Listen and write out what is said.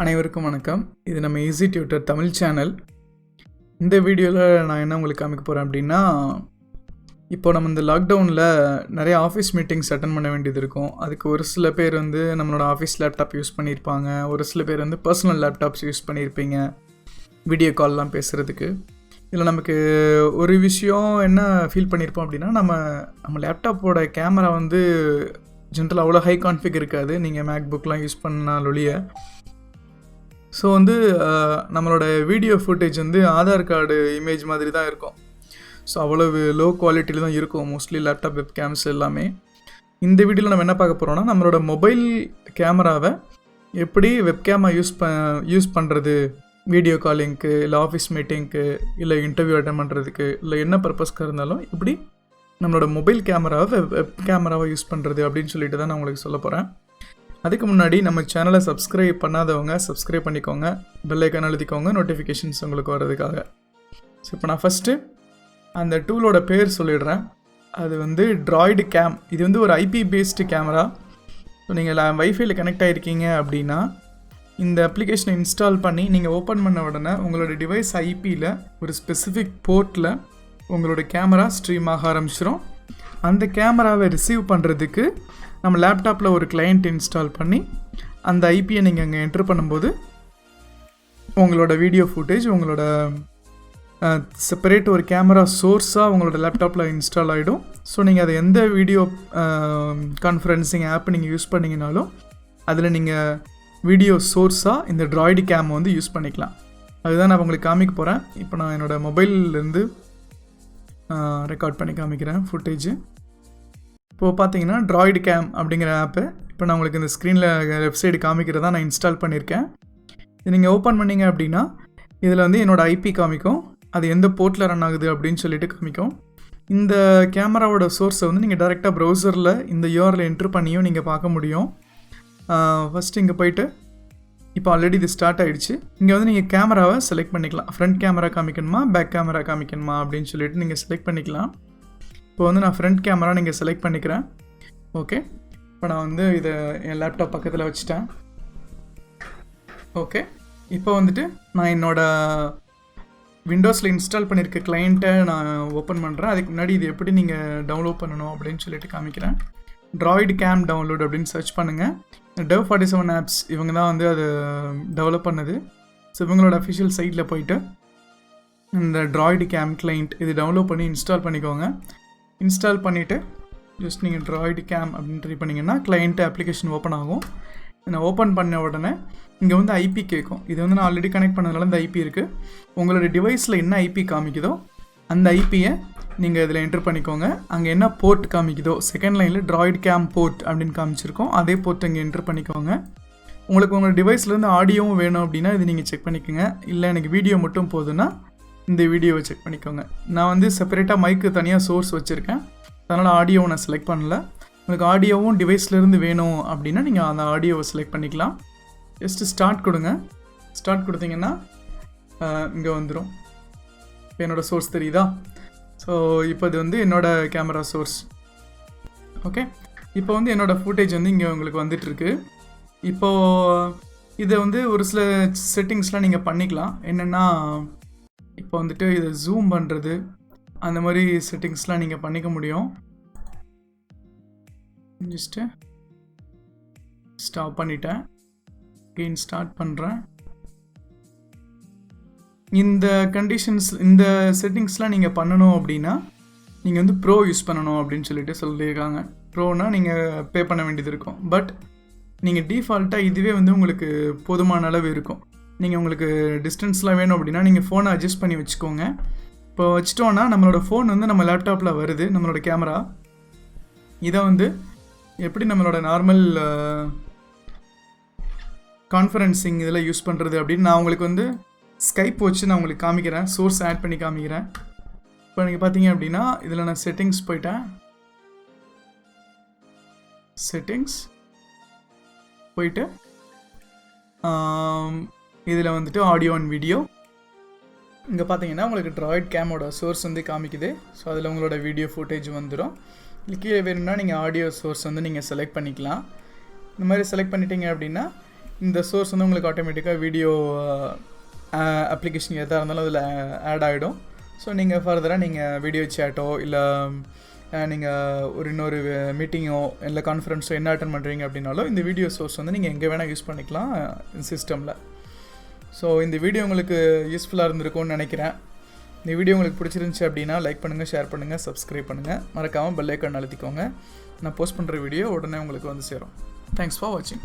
அனைவருக்கும் வணக்கம். இது நம்ம EazyTutor தமிழ் சேனல். இந்த வீடியோவில் நான் என்ன உங்களுக்கு காமிக்க போகிறேன் அப்படின்னா, இப்போ நம்ம இந்த லாக்டவுனில் நிறைய ஆஃபீஸ் மீட்டிங்ஸ் அட்டன் பண்ண வேண்டியது இருக்கும். அதுக்கு ஒரு சில பேர் வந்து நம்மளோட ஆஃபீஸ் லேப்டாப் யூஸ் பண்ணியிருப்பாங்க, ஒரு சில பேர் வந்து பர்சனல் லேப்டாப்ஸ் யூஸ் பண்ணியிருப்பீங்க வீடியோ கால்லாம் பேசுகிறதுக்கு. இதில் நமக்கு ஒரு விஷயம் என்ன ஃபீல் பண்ணியிருப்போம் அப்படின்னா, நம்ம லேப்டாப்போட கேமரா வந்து ஜென்ரல் அவ்வளோ ஹை கான்ஃபிக் இருக்காது, நீங்கள் மேக்புக்லாம் யூஸ் பண்ணாலொழிய. ஸோ வந்து நம்மளோட வீடியோ ஃபுட்டேஜ் வந்து ஆதார் கார்டு இமேஜ் மாதிரி தான் இருக்கும். ஸோ அவ்வளவு லோ குவாலிட்டியில் தான் இருக்கும் மோஸ்ட்லி லேப்டாப் வெப் கேம்ஸ் எல்லாமே. இந்த வீடியோவில் நம்ம என்ன பார்க்க போகிறோம்னா, நம்மளோட மொபைல் கேமராவை எப்படி வெப்கேமாக யூஸ் பண்ணுறது, வீடியோ காலிங்க்கு, இல்லை ஆஃபீஸ் மீட்டிங்க்கு, இல்லை இன்டர்வியூ அட்டன் பண்ணுறதுக்கு, இல்லை என்ன பர்பஸ்க்காக இருந்தாலும் எப்படி நம்மளோட மொபைல் கேமராவை வெப் கேமராவை யூஸ் பண்ணுறது அப்படின்னு சொல்லிட்டு தான் நான் உங்களுக்கு சொல்ல போகிறேன். அதுக்கு முன்னாடி நம்ம சேனலை சப்ஸ்கிரைப் பண்ணாதவங்க சப்ஸ்கிரைப் பண்ணிக்கோங்க, பெல் ஐக்கான் அழுத்திக்கோங்க நோட்டிஃபிகேஷன்ஸ் உங்களுக்கு வர்றதுக்காக. ஸோ இப்போ நான் ஃபஸ்ட்டு அந்த டூலோட பேர் சொல்லிடுறேன். அது வந்து Droidcam. இது வந்து ஒரு ஐபி பேஸ்டு கேமரா. ஸோ நீங்கள் வைஃபைல கனெக்ட் ஆகிருக்கீங்க அப்படின்னா இந்த அப்ளிகேஷனை இன்ஸ்டால் பண்ணி நீங்கள் ஓப்பன் பண்ண உடனே உங்களோட டிவைஸ் ஐபியில் ஒரு ஸ்பெசிஃபிக் போர்ட்டில் உங்களோட கேமரா ஸ்ட்ரீம் ஆக ஆரம்பிச்சிடும். அந்த கேமராவை ரிசீவ் பண்ணுறதுக்கு நம்ம லேப்டாப்பில் ஒரு கிளையண்ட் இன்ஸ்டால் பண்ணி அந்த ஐபியை நீங்கள் அங்கே என்ட்ரு பண்ணும்போது உங்களோட வீடியோ ஃபுட்டேஜ் உங்களோட செப்பரேட் ஒரு கேமரா சோர்ஸாக உங்களோட லேப்டாப்பில் இன்ஸ்டால் ஆகிடும். ஸோ நீங்கள் அதை எந்த வீடியோ கான்ஃபரன்சிங் ஆப் நீங்கள் யூஸ் பண்ணிங்கனாலும் அதில் நீங்கள் வீடியோ சோர்ஸாக இந்த Droidcam வந்து யூஸ் பண்ணிக்கலாம். அதுதான் நான் உங்களுக்கு காமிக்க போகிறேன். இப்போ நான் என்னோடய மொபைல்லேருந்து ரெக்கார்ட் பண்ணி காமிக்கிறேன் ஃபுட்டேஜ். இப்போது பார்த்தீங்கன்னா Droidcam அப்படிங்கிற ஆப்பு இப்போ நான் உங்களுக்கு இந்த ஸ்க்ரீனில் வெப்சைட் காமிக்கிறதா நான் இன்ஸ்டால் பண்ணியிருக்கேன். இது நீங்கள் ஓப்பன் பண்ணிங்க அப்படின்னா இதில் வந்து என்னோடய ஐபி காமிக்கும், அது எந்த போர்ட்டில் ரன் ஆகுது அப்படின்னு சொல்லிட்டு காமிக்கும். இந்த கேமராவோட சோர்ஸை வந்து நீங்கள் டேரெக்டாக ப்ரௌசரில் இந்த யூஆர்எல் என்ட்ரு பண்ணியும் நீங்கள் பார்க்க முடியும். ஃபஸ்ட்டு இங்கே போய்ட்டு இப்போ ஆல்ரெடி இது ஸ்டார்ட் ஆகிடுச்சு. இங்கே வந்து நீங்கள் கேமராவை செலக்ட் பண்ணிக்கலாம். ஃப்ரண்ட் கேமரா காமிக்கணுமா, பேக் கேமரா காமிக்கணுமா அப்படின்னு சொல்லிட்டு நீங்கள் செலக்ட் பண்ணிக்கலாம். இப்போ வந்து நான் ஃப்ரண்ட் கேமரா நீங்கள் செலக்ட் பண்ணிக்கிறேன். ஓகே, இப்போ நான் வந்து இதை என் லேப்டாப் பக்கத்தில் வச்சுட்டேன். ஓகே, இப்போ வந்துட்டு நான் என்னோடய விண்டோஸில் இன்ஸ்டால் பண்ணியிருக்க கிளைண்ட்டை நான் ஓப்பன் பண்ணுறேன். அதுக்கு முன்னாடி இது எப்படி நீங்கள் டவுன்லோட் பண்ணணும் அப்படின்னு சொல்லிட்டு காமிக்கிறேன். Droidcam டவுன்லோட் அப்படின்னு சர்ச் பண்ணுங்கள். Dev47 ஆப்ஸ் இவங்க தான் வந்து அதை டெவலப் பண்ணது. ஸோ இவங்களோட அஃபிஷியல் சைட்டில் போயிட்டு இந்த Droidcam கிளைண்ட் இது டவுன்லோட் பண்ணி இன்ஸ்டால் பண்ணிக்கோங்க. இன்ஸ்டால் பண்ணிவிட்டு ஜஸ்ட் நீங்கள் Droidcam அப்படின்னு ட்ரை பண்ணிங்கன்னா கிளைண்ட்டு அப்ளிகேஷன் ஓப்பன் ஆகும். நான் ஓப்பன் பண்ண உடனே இங்கே வந்து ஐபி கேட்கும். இது வந்து நான் ஆல்ரெடி கனெக்ட் பண்ணதுனால இந்த ஐபி இருக்குது. உங்களோட டிவைஸில் என்ன ஐபி காமிக்குதோ அந்த ஐபியை நீங்கள் இதில் என்ட்ரு பண்ணிக்கோங்க. அங்கே என்ன போர்ட் காமிக்குதோ செகண்ட் லைனில் Droidcam போர்ட் அப்படின்னு காமிச்சிருக்கோம், அதே போர்ட் இங்கே என்ட்ரு பண்ணிக்கோங்க. உங்களுக்கு உங்கள் டிவைஸ்லேருந்து ஆடியோவும் வேணும் அப்படின்னா இது நீங்கள் செக் பண்ணிக்கோங்க. இல்லை எனக்கு வீடியோ மட்டும் போதுன்னா இந்த வீடியோவை செக் பண்ணிக்கோங்க. நான் வந்து செப்பரேட்டாக மைக்கு தனியாக சோர்ஸ் வச்சுருக்கேன், அதனால் ஆடியோவை நான் செலக்ட் பண்ணல. உங்களுக்கு ஆடியோவும் டிவைஸ்லேருந்து வேணும் அப்படின்னா நீங்கள் அந்த ஆடியோவை செலக்ட் பண்ணிக்கலாம். ஜஸ்ட்டு ஸ்டார்ட் கொடுங்க. ஸ்டார்ட் கொடுத்தீங்கன்னா இங்கே வந்துடும். இப்போ என்னோடய சோர்ஸ் தெரியுதா? ஸோ இப்போ இது வந்து என்னோடய கேமரா சோர்ஸ். ஓகே, இப்போ வந்து என்னோடய ஃபுட்டேஜ் வந்து இங்கே உங்களுக்கு வந்துட்டுருக்கு. இப்போது இதை வந்து ஒரு சில செட்டிங்ஸ்லாம் நீங்கள் பண்ணிக்கலாம். என்னென்னா இப்போ வந்துட்டு இதை ஜூம் பண்ணுறது அந்த மாதிரி செட்டிங்ஸ்லாம் நீங்கள் பண்ணிக்க முடியும். ஜஸ்ட்டு ஸ்டாப் பண்ணிட்டேன், அகெயின் ஸ்டார்ட் பண்ணுறேன். இந்த கண்டிஷன்ஸ் இந்த செட்டிங்ஸ்லாம் நீங்கள் பண்ணணும் அப்படின்னா நீங்கள் வந்து ப்ரோ யூஸ் பண்ணணும் அப்படின்னு சொல்லிட்டு சொல்லியிருக்காங்க. ப்ரோனால் நீங்கள் பே பண்ண வேண்டியது இருக்கும். பட் நீங்கள் டிஃபால்ட்டாக இதுவே வந்து உங்களுக்கு போதுமான அளவு இருக்கும். நீங்கள் உங்களுக்கு டிஸ்டன்ஸ்லாம் வேணும் அப்படின்னா நீங்கள் ஃபோனை அட்ஜஸ்ட் பண்ணி வச்சுக்கோங்க. இப்போ வச்சிட்டோன்னா நம்மளோட ஃபோன் வந்து நம்ம லேப்டாப்பில் வருது, நம்மளோட கேமரா. இதை வந்து எப்படி நம்மளோட நார்மல் கான்ஃபரன்சிங் இதில் யூஸ் பண்ணுறது அப்படின்னு நான் உங்களுக்கு வந்து ஸ்கைப் வச்சு நான் உங்களுக்கு காமிக்கிறேன், சோர்ஸ் ஆட் பண்ணி காமிக்கிறேன். இப்போ நீங்கள் பார்த்தீங்க அப்படின்னா இதில் நான் செட்டிங்ஸ் போயிட்டேன். செட்டிங்ஸ் போயிட்டு இதில் வந்துட்டு ஆடியோ அண்ட் வீடியோ இங்கே பார்த்தீங்கன்னா உங்களுக்கு Droidcamோட சோர்ஸ் வந்து காமிக்குது. ஸோ அதில் உங்களோட வீடியோ ஃபுட்டேஜ் வந்துடும். இல்லை கீழே வேணும்னா நீங்கள் ஆடியோ சோர்ஸ் வந்து நீங்கள் செலக்ட் பண்ணிக்கலாம். இந்த மாதிரி செலக்ட் பண்ணிட்டீங்க அப்படின்னா இந்த சோர்ஸ் வந்து உங்களுக்கு ஆட்டோமேட்டிக்காக வீடியோ அப்ளிகேஷன் எதாக இருந்தாலும் அதில் ஆட் ஆகிடும். ஸோ நீங்கள் ஃபர்தராக நீங்கள் வீடியோ சேட்டோ இல்லை நீங்கள் இன்னொரு மீட்டிங்கோ இல்லை கான்ஃபரன்ஸோ என்ன அட்டன் பண்ணுறீங்க அப்படின்னாலும் இந்த வீடியோ சோர்ஸ் வந்து நீங்கள் எங்கே வேணால் யூஸ் பண்ணிக்கலாம் சிஸ்டமில். ஸோ இந்த வீடியோ உங்களுக்கு யூஸ்ஃபுல்லாக இருந்திருக்கும்னு நினைக்கிறேன். இந்த வீடியோ உங்களுக்கு பிடிச்சிருந்துச்சி அப்படின்னா லைக் பண்ணுங்கள், ஷேர் பண்ணுங்கள், சப்ஸ்கிரைப் பண்ணுங்கள். மறக்காமல் பெல் ஐக்கான் அழுத்திக்கோங்க. நான் போஸ்ட் பண்ணுற வீடியோ உடனே உங்களுக்கு வந்து சேரும். தேங்க்ஸ் ஃபார் வாட்சிங்.